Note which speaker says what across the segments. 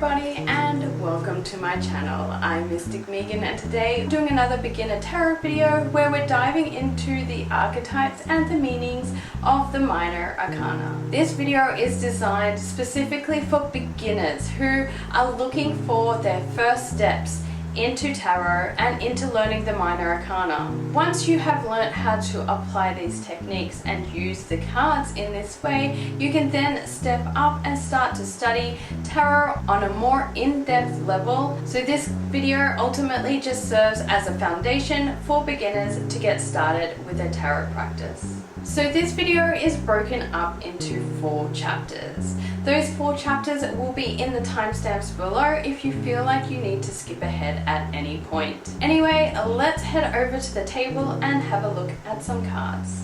Speaker 1: everybody and welcome to my channel. I'm Mystic Megan and today I'm doing another beginner tarot video where we're diving into the archetypes and the meanings of the Minor Arcana. This video is designed specifically for beginners who are looking for their first steps into tarot and into learning the Minor Arcana. Once you have learned how to apply these techniques and use the cards in this way, you can then step up and start to study tarot on a more in-depth level. So this video ultimately just serves as a foundation for beginners to get started with their tarot practice. So this video is broken up into 4 chapters. Those 4 chapters will be in the timestamps below if you feel like you need to skip ahead at any point. Anyway, let's head over to the table and have a look at some cards.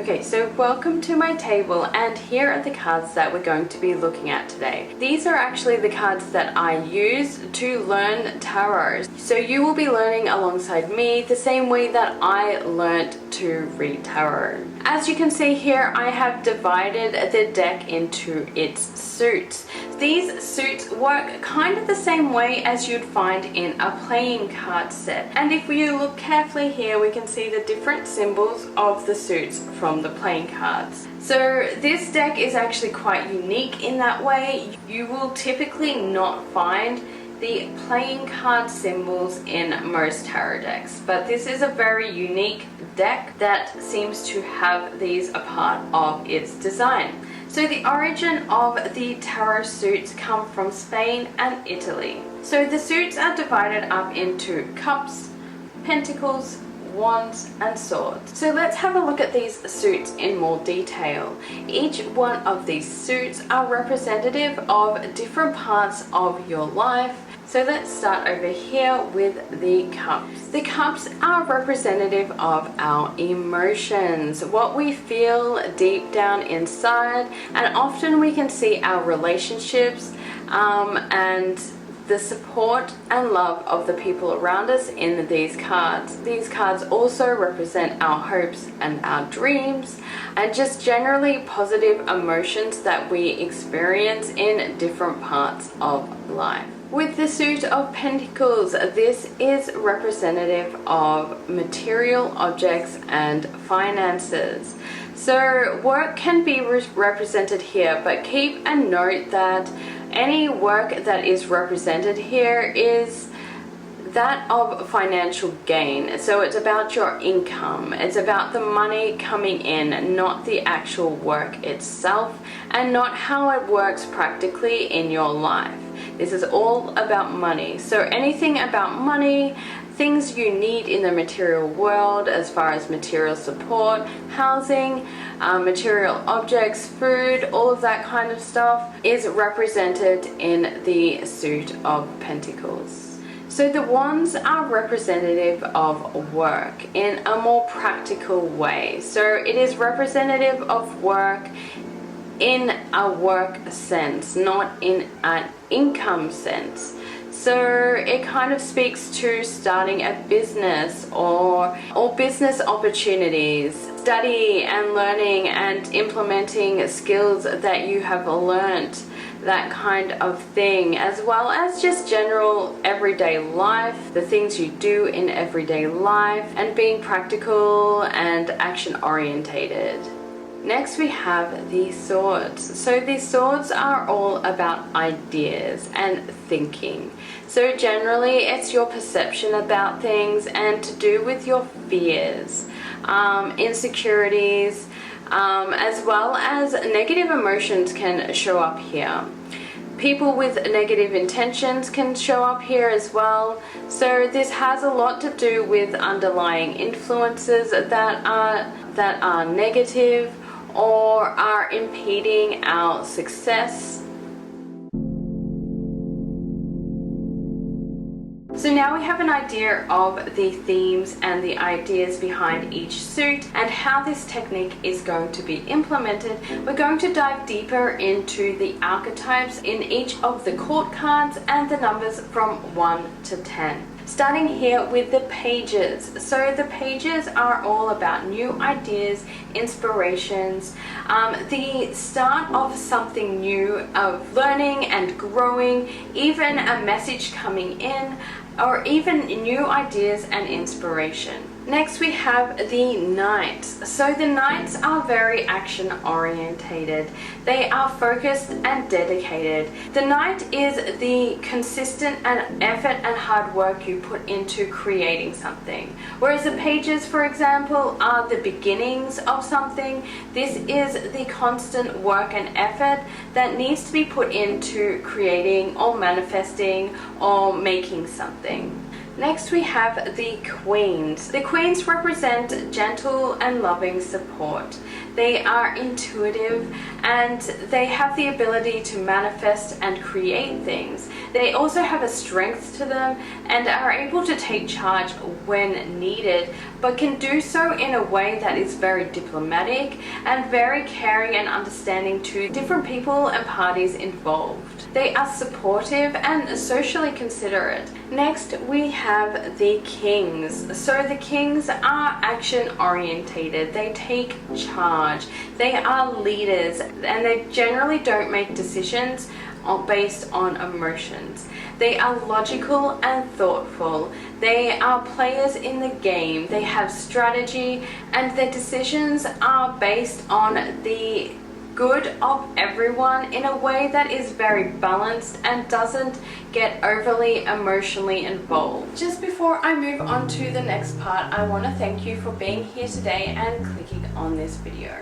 Speaker 1: Okay, so welcome to my table and here are the cards that we're going to be looking at today. These are actually the cards that I use to learn tarot. So you will be learning alongside me the same way that I learnt to read tarot. As you can see here, I have divided the deck into its suits. These suits work kind of the same way as you'd find in a playing card set. And if you look carefully here, we can see the different symbols of the suits from the playing cards. So this deck is actually quite unique in that way. You will typically not find the playing card symbols in most tarot decks, but this is a very unique deck that seems to have these a part of its design. So the origin of the tarot suits come from Spain and Italy. So the suits are divided up into cups, pentacles, wands and swords. So let's have a look at these suits in more detail. Each one of these suits are representative of different parts of your life. So let's start over here with the cups. The cups are representative of our emotions, what we feel deep down inside, and often we can see our relationships and the support and love of the people around us in these cards. These cards also represent our hopes and our dreams and just generally positive emotions that we experience in different parts of life. With the suit of pentacles, this is representative of material objects and finances. So work can be represented here, but keep a note that any work that is represented here is that of financial gain. So it's about your income, it's about the money coming in, not the actual work itself and not how it works practically in your life. This is all about money. So anything about money, things you need in the material world as far as material support, housing, material objects, food, all of that kind of stuff is represented in the suit of pentacles. So the wands are representative of work in a more practical way. So it is representative of work in a work sense, not in an income sense. So it kind of speaks to starting a business or business opportunities, study and learning and implementing skills that you have learnt, that kind of thing, as well as just general everyday life, the things you do in everyday life, and being practical and action orientated. Next we have the swords. So the swords are all about ideas and thinking. So generally it's your perception about things and to do with your fears, insecurities, as well as negative emotions can show up here. People with negative intentions can show up here as well. So this has a lot to do with underlying influences that are negative or are impeding our success. So now we have an idea of the themes and the ideas behind each suit and how this technique is going to be implemented. We're going to dive deeper into the archetypes in each of the court cards and the numbers from 1 to 10. Starting here with the pages. So the pages are all about new ideas, inspirations, the start of something new, of learning and growing, even a message coming in, or even new ideas and inspiration. Next we have the Knights. So the Knights are very action orientated. They are focused and dedicated. The Knight is the consistent and effort and hard work you put into creating something. Whereas the Pages, for example, are the beginnings of something. This is the constant work and effort that needs to be put into creating or manifesting or making something. Next we have the Queens. The Queens represent gentle and loving support. They are intuitive and they have the ability to manifest and create things. They also have a strength to them and are able to take charge when needed, but can do so in a way that is very diplomatic and very caring and understanding to different people and parties involved. They are supportive and socially considerate. Next we have the Kings. So the Kings are action orientated. They take charge. They are leaders and they generally don't make decisions based on emotions. They are logical and thoughtful. They are players in the game. They have strategy and their decisions are based on the good of everyone in a way that is very balanced and doesn't get overly emotionally involved. Just before I move on to the next part, I want to thank you for being here today and clicking on this video.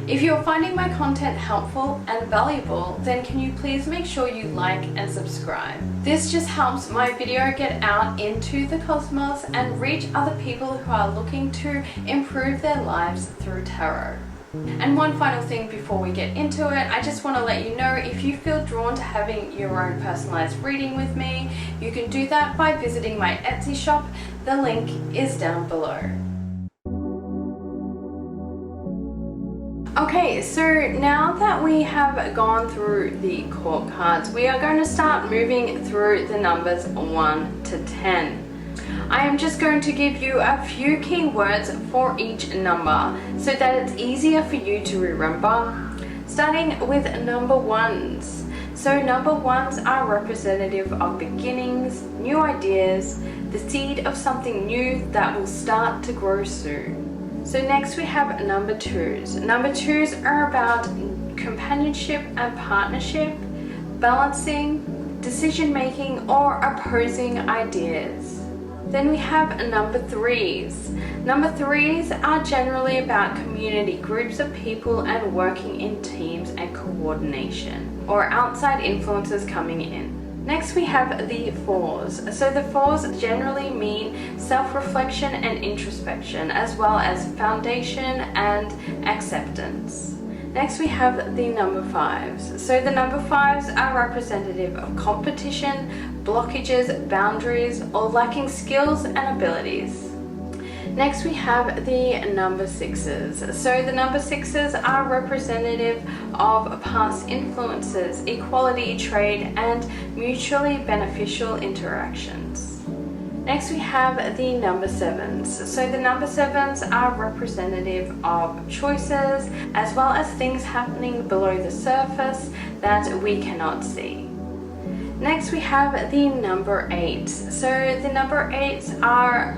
Speaker 1: If you're finding my content helpful and valuable, then can you please make sure you like and subscribe. This just helps my video get out into the cosmos and reach other people who are looking to improve their lives through tarot. And one final thing before we get into it, I just want to let you know, if you feel drawn to having your own personalized reading with me, you can do that by visiting my Etsy shop. The link is down below. Okay, so now that we have gone through the court cards, we are going to start moving through the numbers 1 to 10. I am just going to give you a few key words for each number so that it's easier for you to remember. Starting with number ones. So number ones are representative of beginnings, new ideas, the seed of something new that will start to grow soon. So next we have number twos. Number twos are about companionship and partnership, balancing, decision making, or opposing ideas. Then we have number threes. Number threes are generally about community groups of people and working in teams and coordination, or outside influences coming in. Next we have the fours. So the fours generally mean self-reflection and introspection, as well as foundation and acceptance. Next we have the number fives. So the number fives are representative of competition, blockages, boundaries, or lacking skills and abilities. Next we have the number sixes. So the number sixes are representative of past influences, equality, trade, and mutually beneficial interactions. Next we have the number sevens. So the number sevens are representative of choices as well as things happening below the surface that we cannot see. Next we have the number eights. So the number eights are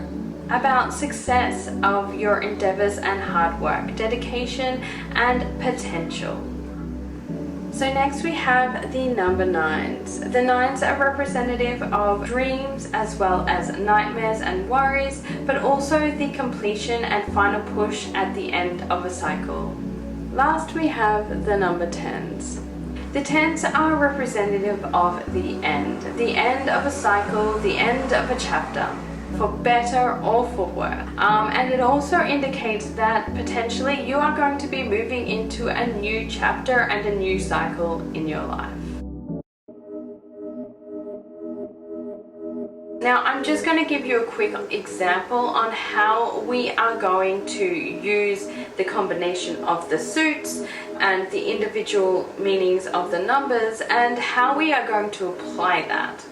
Speaker 1: about success of your endeavors and hard work, dedication and potential. So next we have the number nines. The nines are representative of dreams as well as nightmares and worries, but also the completion and final push at the end of a cycle. Last we have the number tens. The tens are representative of the end of a cycle, the end of a chapter, for better or for worse. And it also indicates that potentially you are going to be moving into a new chapter and a new cycle in your life. Now I'm just going to give you a quick example on how we are going to use the combination of the suits, and the individual meanings of the numbers and how we are going to apply that.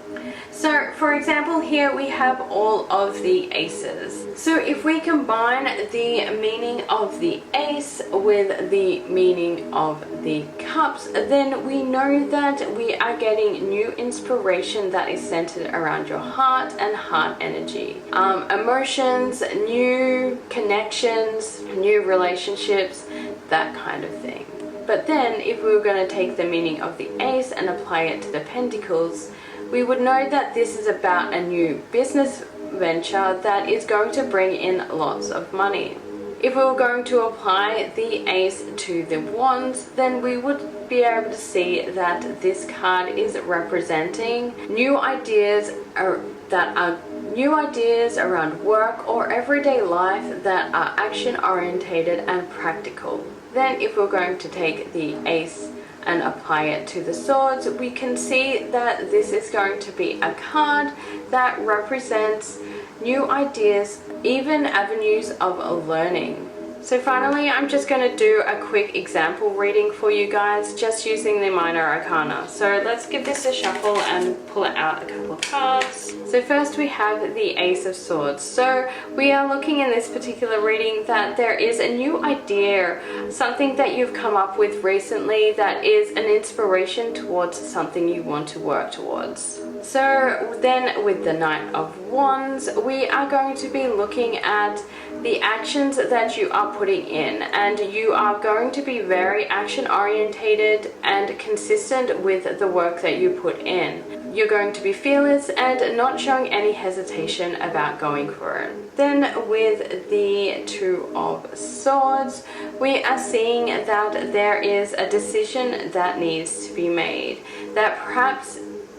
Speaker 1: So for example, here we have all of the aces. So if we combine the meaning of the ace with the meaning of the cups, then we know that we are getting new inspiration that is centered around your heart and heart energy. Emotions, new connections, new relationships, that kind of thing. But then if we were going to take the meaning of the ace and apply it to the pentacles, we would know that this is about a new business venture that is going to bring in lots of money. If we were going to apply the ace to the wands, then we would be able to see that this card is representing new ideas new ideas around work or everyday life that are action orientated and practical. Then if we're going to take the ace and apply it to the swords, we can see that this is going to be a card that represents new ideas, even avenues of learning. So finally, I'm just going to do a quick example reading for you guys, just using the Minor Arcana. So let's give this a shuffle and pull out a couple of cards. So first we have the Ace of Swords. So we are looking in this particular reading that there is a new idea, something that you've come up with recently that is an inspiration towards something you want to work towards. So then with the Knight of Wands, we are going to be looking at the actions that you are putting in, and you are going to be very action orientated and consistent with the work that you put in. You're going to be fearless and not showing any hesitation about going for it. Then with the Two of Swords, we are seeing that there is a decision that needs to be made, that perhaps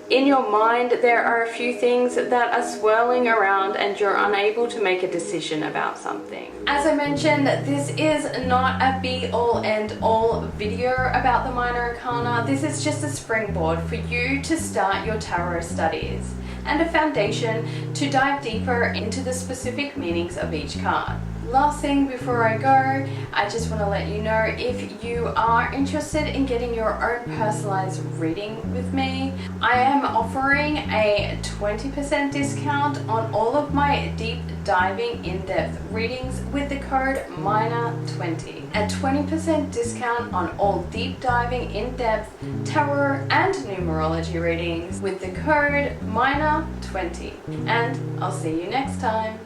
Speaker 1: in your mind there are a few things that are swirling around and you're unable to make a decision about something. As I mentioned, this is not a be-all end-all video about the Minor Arcana. This is just a springboard for you to start your tarot studies and a foundation to dive deeper into the specific meanings of each card. Last thing before I go, I just want to let you know, if you are interested in getting your own personalized reading with me, I am offering a 20% discount on all of my deep diving in-depth readings with the code MINOR20. A 20% discount on all deep diving in-depth tarot and numerology readings with the code MINOR20. And I'll see you next time.